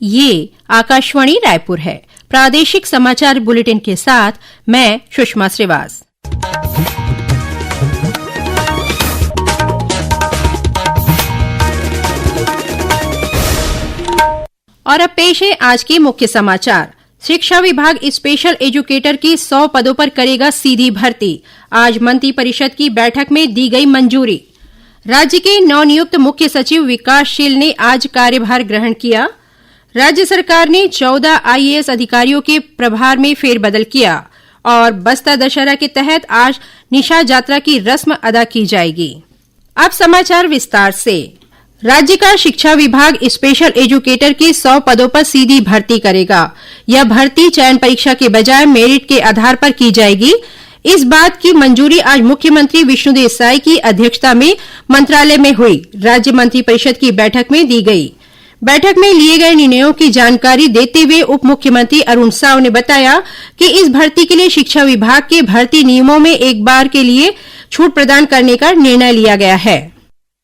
ये आकाशवाणी रायपुर है। प्रादेशिक समाचार बुलेटिन के साथ मैं सुषमा श्रीवास। और अब पेश है आज के मुख्य समाचार। शिक्षा विभाग स्पेशल एजुकेटर की 100 पदों पर करेगा सीधी भर्ती। आज मंत्री परिषद की बैठक में दी गई मंजूरी। राज्य के नवनियुक्त मुख्य सचिव विकासशील ने आज कार्यभार ग्रहण किया। राज्य सरकार ने 14 आईएएस अधिकारियों के प्रभार में फेरबदल किया। और बस्ता दशहरा के तहत आज निशा यात्रा की रस्म अदा की जाएगी। अब समाचार विस्तार से। राज्य का शिक्षा विभाग स्पेशल एजुकेटर की 100 पदों पर सीधी भर्ती करेगा। यह भर्ती चयन परीक्षा के बजाय मेरिट के आधार पर की जाएगी। इस बात की मंजूरी आज मुख्यमंत्री विष्णुदेव साय की अध्यक्षता में मंत्रालय में हुई राज्य मंत्री परिषद की बैठक में दी गई। बैठक में लिए गए निर्णयों की जानकारी देते हुए उप मुख्यमंत्री अरुण साव ने बताया कि इस भर्ती के लिए शिक्षा विभाग के भर्ती नियमों में एक बार के लिए छूट प्रदान करने का निर्णय लिया गया है।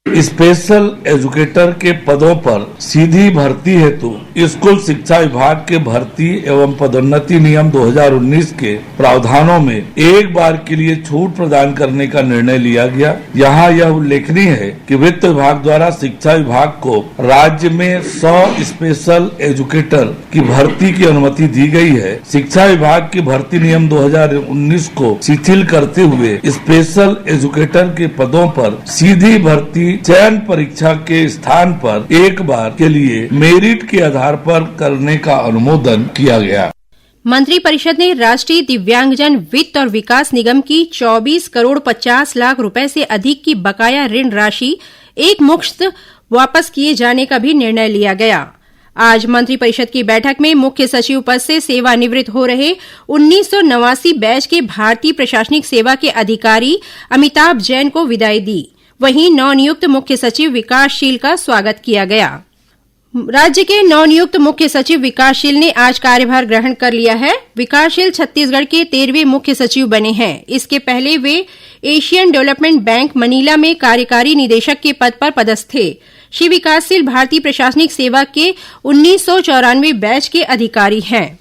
स्पेशल एजुकेटर के पदों पर सीधी भर्ती हेतु स्कूल शिक्षा विभाग के भर्ती एवं पदोन्नति नियम 2019 के प्रावधानों में एक बार के लिए छूट प्रदान करने का निर्णय लिया गया। यहाँ यह उल्लेखनीय है कि वित्त विभाग द्वारा शिक्षा विभाग को राज्य में 100 स्पेशल एजुकेटर की भर्ती की अनुमति दी गई है। शिक्षा विभाग की भर्ती नियम 2019 को शिथिल करते हुए स्पेशल एजुकेटर के पदों पर सीधी भर्ती चयन परीक्षा के स्थान पर एक बार के लिए मेरिट के आधार पर करने का अनुमोदन किया गया। मंत्री परिषद ने राष्ट्रीय दिव्यांगजन वित्त और विकास निगम की 24 करोड़ 50 लाख रुपए से अधिक की बकाया ऋण राशि एक मुश्त वापस किए जाने का भी निर्णय लिया गया। आज मंत्री परिषद की बैठक में मुख्य सचिव पद से सेवानिवृत्त हो रहे 1989 बैच के भारतीय प्रशासनिक सेवा के अधिकारी अमिताभ जैन को विदाई दी। वहीं नवनियुक्त मुख्य सचिव विकासशील का स्वागत किया गया। राज्य के नवनियुक्त मुख्य सचिव विकासशील ने आज कार्यभार ग्रहण कर लिया है। विकासशील छत्तीसगढ़ के 13वें मुख्य सचिव बने हैं। इसके पहले वे एशियन डेवलपमेंट बैंक मनीला में कार्यकारी निदेशक के पद पर पदस्थ थे। श्री विकासशील भारतीय प्रशासनिक सेवा के 1994 बैच के अधिकारी हैं।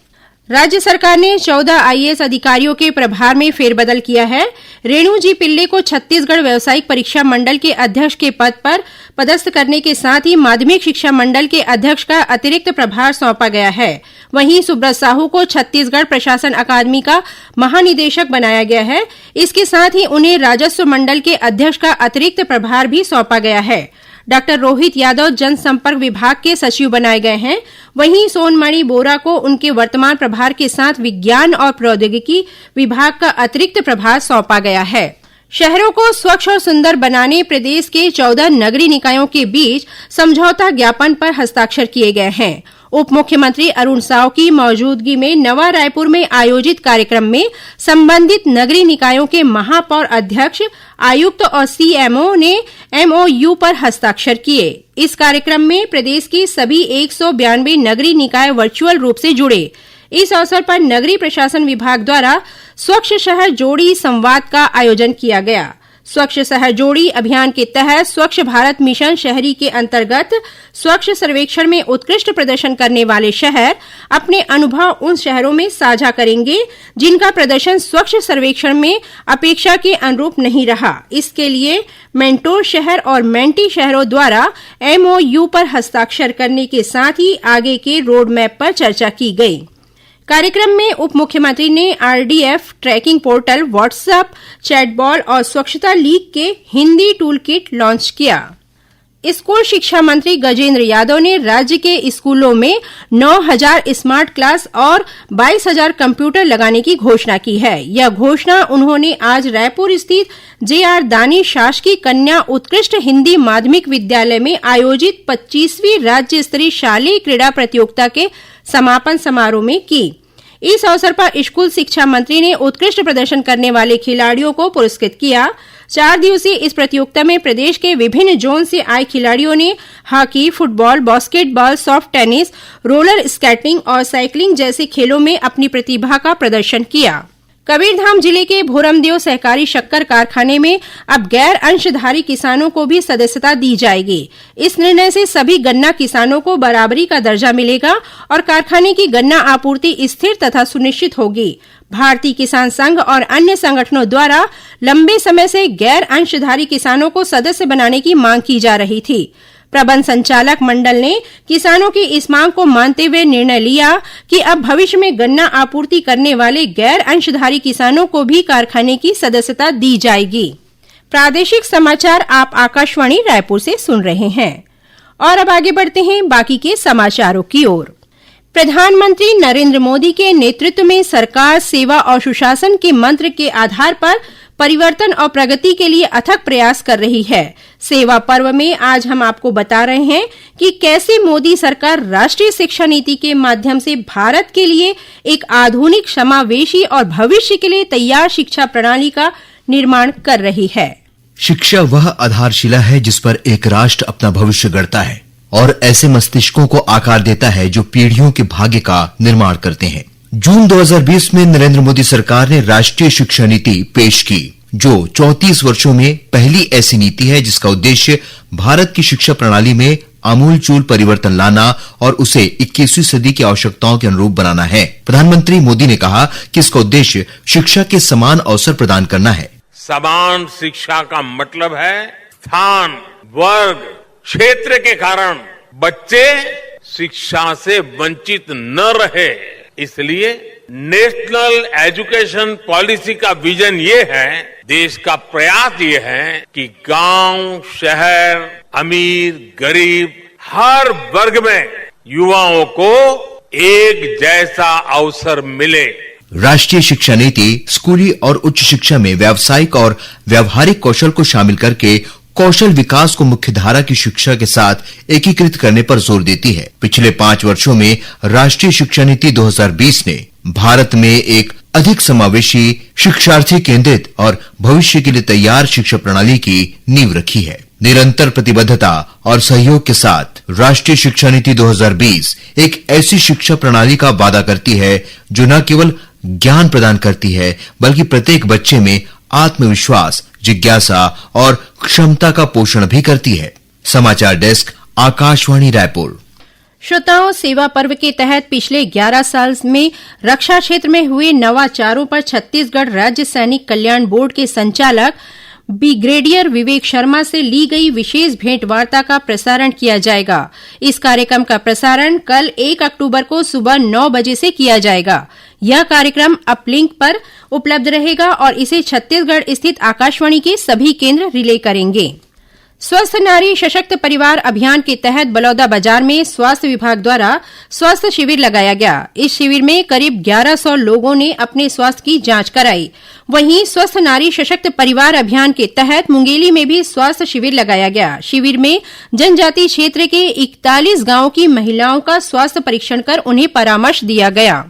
राज्य सरकार ने 14 आईएएस अधिकारियों के प्रभार में फेरबदल किया है। रेणु जी पिल्ले को छत्तीसगढ़ व्यावसायिक परीक्षा मंडल के अध्यक्ष के पद पर पदस्थ करने के साथ ही माध्यमिक शिक्षा मंडल के अध्यक्ष का अतिरिक्त प्रभार सौंपा गया है। वहीं सुब्रत साहू को छत्तीसगढ़ प्रशासन अकादमी का महानिदेशक बनाया गया है। इसके साथ ही उन्हें राजस्व मंडल के अध्यक्ष का अतिरिक्त प्रभार भी सौंपा गया है। डॉक्टर रोहित यादव जनसंपर्क विभाग के सचिव बनाए गए हैं। वहीं सोनमणि बोरा को उनके वर्तमान प्रभार के साथ विज्ञान और प्रौद्योगिकी विभाग का अतिरिक्त प्रभार सौंपा गया है। शहरों को स्वच्छ और सुंदर बनाने प्रदेश के 14 नगरीय निकायों के बीच समझौता ज्ञापन पर हस्ताक्षर किए गए हैं। उप मुख्यमंत्री अरुण साव की मौजूदगी में नवा रायपुर में आयोजित कार्यक्रम में संबंधित नगरीय निकायों के महापौर अध्यक्ष, आयुक्त और सीएमओ ने एमओयू पर हस्ताक्षर किए। इस कार्यक्रम में प्रदेश की सभी 192 नगरीय निकाय वर्चुअल रूप से जुड़े। इस अवसर पर नगरीय प्रशासन विभाग द्वारा स्वच्छ शहर जोड़ी संवाद का आयोजन किया गया। स्वच्छ शहर जोड़ी अभियान के तहत स्वच्छ भारत मिशन शहरी के अंतर्गत स्वच्छ सर्वेक्षण में उत्कृष्ट प्रदर्शन करने वाले शहर अपने अनुभव उन शहरों में साझा करेंगे जिनका प्रदर्शन स्वच्छ सर्वेक्षण में अपेक्षा के अनुरूप नहीं रहा। इसके लिए मेंटोर शहर और मेंटी शहरों द्वारा एमओयू पर हस्ताक्षर करने के साथ ही आगे के रोड मैप पर चर्चा की गई। कार्यक्रम में उप मुख्यमंत्री ने आरडीएफ ट्रैकिंग पोर्टल, व्हाट्सएप चैटबॉल और स्वच्छता लीग के हिंदी टूल किट लॉन्च किया। स्कूल शिक्षा मंत्री गजेंद्र यादव ने राज्य के स्कूलों में 9,000 स्मार्ट क्लास और 22,000 कंप्यूटर लगाने की घोषणा की है। यह घोषणा उन्होंने आज रायपुर स्थित जेआर दानी शासकीय कन्या उत्कृष्ट हिंदी माध्यमिक विद्यालय में आयोजित 25वीं राज्य स्तरीय शालेय क्रीड़ा प्रतियोगिता के समापन समारोह में की। इस अवसर पर स्कूल शिक्षा मंत्री ने उत्कृष्ट प्रदर्शन करने वाले खिलाड़ियों को पुरस्कृत किया। 4 दिवसीय इस प्रतियोगिता में प्रदेश के विभिन्न जोन से आए खिलाड़ियों ने hockey, football, basketball, soft tennis, roller skating और साइकिलिंग जैसे खेलों में अपनी प्रतिभा का प्रदर्शन किया। कबीरधाम जिले के भोरमदेव सहकारी शक्कर कारखाने में अब गैर अंशधारी किसानों को भी सदस्यता दी जाएगी। इस निर्णय से सभी गन्ना किसानों को बराबरी का दर्जा मिलेगा और कारखाने की गन्ना आपूर्ति स्थिर तथा सुनिश्चित होगी। भारतीय किसान संघ और अन्य संगठनों द्वारा लंबे समय से गैर अंशधारी किसानों को सदस्य बनाने की मांग की जा रही थी। प्रबंध संचालक मंडल ने किसानों की इस मांग को मानते हुए निर्णय लिया कि अब भविष्य में गन्ना आपूर्ति करने वाले गैर अंशधारी किसानों को भी कारखाने की सदस्यता दी जाएगी। प्रादेशिक समाचार आप आकाशवाणी रायपुर से सुन रहे हैं और अब आगे बढ़ते हैं बाकी के समाचारों की ओर। प्रधानमंत्री नरेंद्र मोदी के नेतृत्व में सरकार सेवा और सुशासन के मंत्र के आधार पर परिवर्तन और प्रगति के लिए अथक प्रयास कर रही है। सेवा पर्व में आज हम आपको बता रहे हैं कि कैसे मोदी सरकार राष्ट्रीय शिक्षा नीति के माध्यम से भारत के लिए एक आधुनिक, समावेशी और भविष्य के लिए तैयार शिक्षा प्रणाली का निर्माण कर रही है। शिक्षा वह आधारशिला है जिस पर एक राष्ट्र अपना भविष्य गढ़ता है और ऐसे मस्तिष्कों को आकार देता है जो पीढ़ियों के भाग्य का निर्माण करते हैं। जून 2020 में नरेंद्र मोदी सरकार ने राष्ट्रीय शिक्षा नीति पेश की, जो 34 वर्षों में पहली ऐसी नीति है जिसका उद्देश्य भारत की शिक्षा प्रणाली में आमूलचूल परिवर्तन लाना और उसे 21वीं सदी की आवश्यकताओं के अनुरूप बनाना है। प्रधानमंत्री मोदी ने कहा कि इसका उद्देश्य शिक्षा के समान अवसर प्रदान करना है। समान शिक्षा का मतलब है स्थान, वर्ग, क्षेत्र के कारण बच्चे शिक्षा से वंचित न रहे। इसलिए नेशनल एजुकेशन पॉलिसी का विजन ये है, देश का प्रयास ये है कि गांव, शहर, अमीर, गरीब, हर वर्ग में युवाओं को एक जैसा अवसर मिले। राष्ट्रीय शिक्षा नीति स्कूली और उच्च शिक्षा में व्यावसायिक और व्यावहारिक कौशल को शामिल करके कौशल विकास को मुख्यधारा की शिक्षा के साथ एकीकृत करने पर जोर देती है। पिछले 5 वर्षों में राष्ट्रीय शिक्षा नीति 2020 ने भारत में एक अधिक समावेशी, शिक्षार्थी केंद्रित और भविष्य के लिए तैयार शिक्षा प्रणाली की नींव रखी है। निरंतर प्रतिबद्धता और सहयोग के साथ राष्ट्रीय शिक्षा नीति 2020 एक ऐसी शिक्षा प्रणाली का वादा करती है जो न केवल ज्ञान प्रदान करती है बल्कि प्रत्येक बच्चे में आत्मविश्वास, जिज्ञासा और क्षमता का पोषण भी करती है। समाचार डेस्क, आकाशवाणी रायपुर। श्रोताओं, सेवा पर्व के तहत पिछले 11 साल में रक्षा क्षेत्र में हुए नवाचारों पर छत्तीसगढ़ राज्य सैनिक कल्याण बोर्ड के संचालक ब्रिगेडियर विवेक शर्मा से ली गई विशेष भेंट वार्ता का प्रसारण किया जाएगा। इस कार्यक्रम का प्रसारण कल 1 अक्टूबर को सुबह 9 बजे से किया जाएगा। यह कार्यक्रम अपलिंक पर उपलब्ध रहेगा और इसे छत्तीसगढ़ स्थित आकाशवाणी के सभी केंद्र रिले करेंगे। स्वस्थ नारी सशक्त परिवार अभियान के तहत बलौदा बाजार में स्वास्थ्य विभाग द्वारा स्वास्थ्य शिविर लगाया गया। इस शिविर में करीब 1100 लोगों ने अपने स्वास्थ्य की जांच कराई। वहीं स्वस्थ नारी सशक्त परिवार अभियान के तहत मुंगेली में भी स्वास्थ्य शिविर लगाया गया। शिविर में जनजातीय क्षेत्र के 41 गांवों की महिलाओं का स्वास्थ्य परीक्षण कर उन्हें परामर्श दिया गया।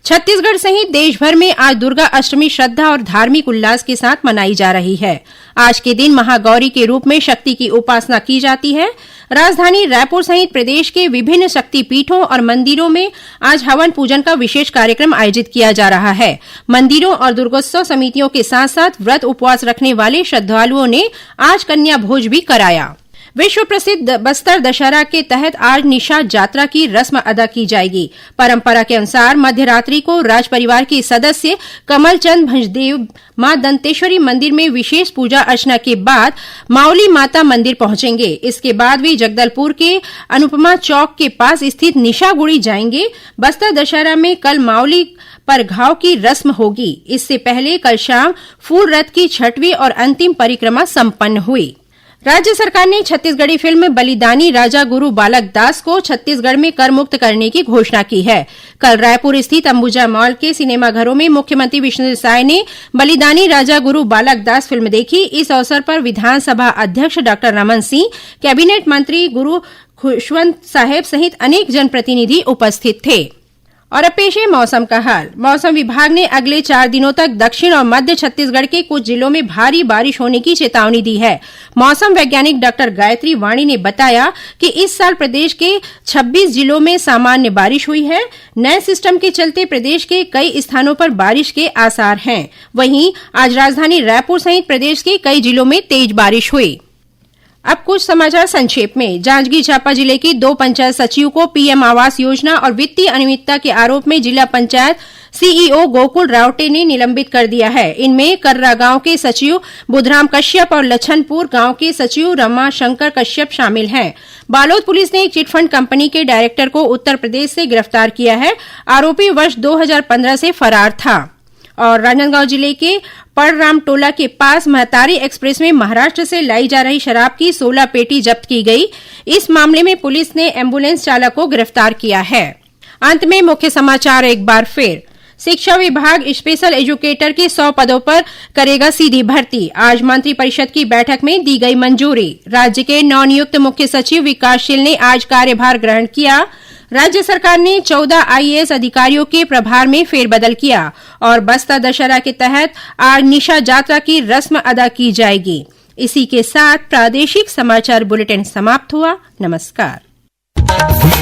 छत्तीसगढ़ सहित देश भर में आज दुर्गा अष्टमी श्रद्धा और धार्मिक उल्लास के साथ मनाई जा रही है। आज के दिन महागौरी के रूप में शक्ति की उपासना की जाती है। राजधानी रायपुर सहित प्रदेश के विभिन्न शक्तिपीठों और मंदिरों में आज हवन पूजन का विशेष कार्यक्रम आयोजित किया जा रहा है। मंदिरों और दुर्गोत्सव समितियों के साथ साथ व्रत उपवास रखने वाले श्रद्धालुओं ने आज कन्या भोज भी कराया। विश्व प्रसिद्ध बस्तर दशहरा के तहत आज निषाद यात्रा की रस्म अदा की जाएगी। परंपरा के अनुसार मध्यरात्रि को राज परिवार के सदस्य कमलचंद भंजदेव मां दंतेश्वरी मंदिर में विशेष पूजा अर्चना के बाद माउली माता मंदिर पहुंचेंगे। इसके बाद वे जगदलपुर के अनुपमा चौक के पास स्थित निशागुड़ी जाएंगे। बस्तर दशहरा में कल माउली पर घाव की रस्म होगी। इससे पहले कल शाम फूल रथ की 6वीं और अंतिम परिक्रमा संपन्न हुई। राज्य सरकार ने छत्तीसगढ़ी फिल्म बलिदानी राजा गुरु बालक दास को छत्तीसगढ़ में कर मुक्त करने की घोषणा की है। कल रायपुर स्थित अंबुजा मॉल के सिनेमाघरों में मुख्यमंत्री विष्णुदेव साय ने बलिदानी राजा गुरु बालक दास फिल्म देखी। इस अवसर पर विधानसभा अध्यक्ष डॉ रमन सिंह, कैबिनेट मंत्री गुरु खुशवंत साहेब सहित अनेक जनप्रतिनिधि उपस्थित थे। और अब पेश है मौसम का हाल। मौसम विभाग ने अगले 4 दिनों तक दक्षिण और मध्य छत्तीसगढ़ के कुछ जिलों में भारी बारिश होने की चेतावनी दी है। मौसम वैज्ञानिक डॉक्टर गायत्री वाणी ने बताया कि इस साल प्रदेश के 26 जिलों में सामान्य बारिश हुई है। नए सिस्टम के चलते प्रदेश के कई स्थानों पर बारिश के आसार हैं। वहीं आज राजधानी रायपुर सहित प्रदेश के कई जिलों में तेज बारिश हुई। अब कुछ समाचार संक्षेप में। जांजगीर चांपा जिले की 2 पंचायत सचिव को पीएम आवास योजना और वित्तीय अनियमितता के आरोप में जिला पंचायत सीईओ गोकुल रावटे ने निलंबित कर दिया है। इनमें कर्रा गांव के सचिव बुधराम कश्यप और लछनपुर गांव के सचिव रमा शंकर कश्यप शामिल हैं। बालोद पुलिस ने एक चिटफंड कंपनी के डायरेक्टर को उत्तर प्रदेश से गिरफ्तार किया है। आरोपी वर्ष 2015 से फरार था। और राजनांदगांव जिले के परराम टोला के पास महतारी एक्सप्रेस में महाराष्ट्र से लाई जा रही शराब की 16 पेटी जब्त की गई। इस मामले में पुलिस ने एम्बुलेंस चालक को गिरफ्तार किया है। अंत में मुख्य समाचार एक बार फिर। शिक्षा विभाग स्पेशल एजुकेटर के 100 पदों पर करेगा सीधी भर्ती। आज मंत्रिपरिषद की बैठक में दी गई मंजूरी। राज्य के नवनियुक्त मुख्य सचिव विकासशील ने आज कार्यभार ग्रहण किया। राज्य सरकार ने 14 आईएएस अधिकारियों के प्रभार में फेरबदल किया। और बस्ता दशहरा के तहत आज निशा यात्रा की रस्म अदा की जाएगी। इसी के साथ प्रादेशिक समाचार बुलेटिन समाप्त हुआ। नमस्कार।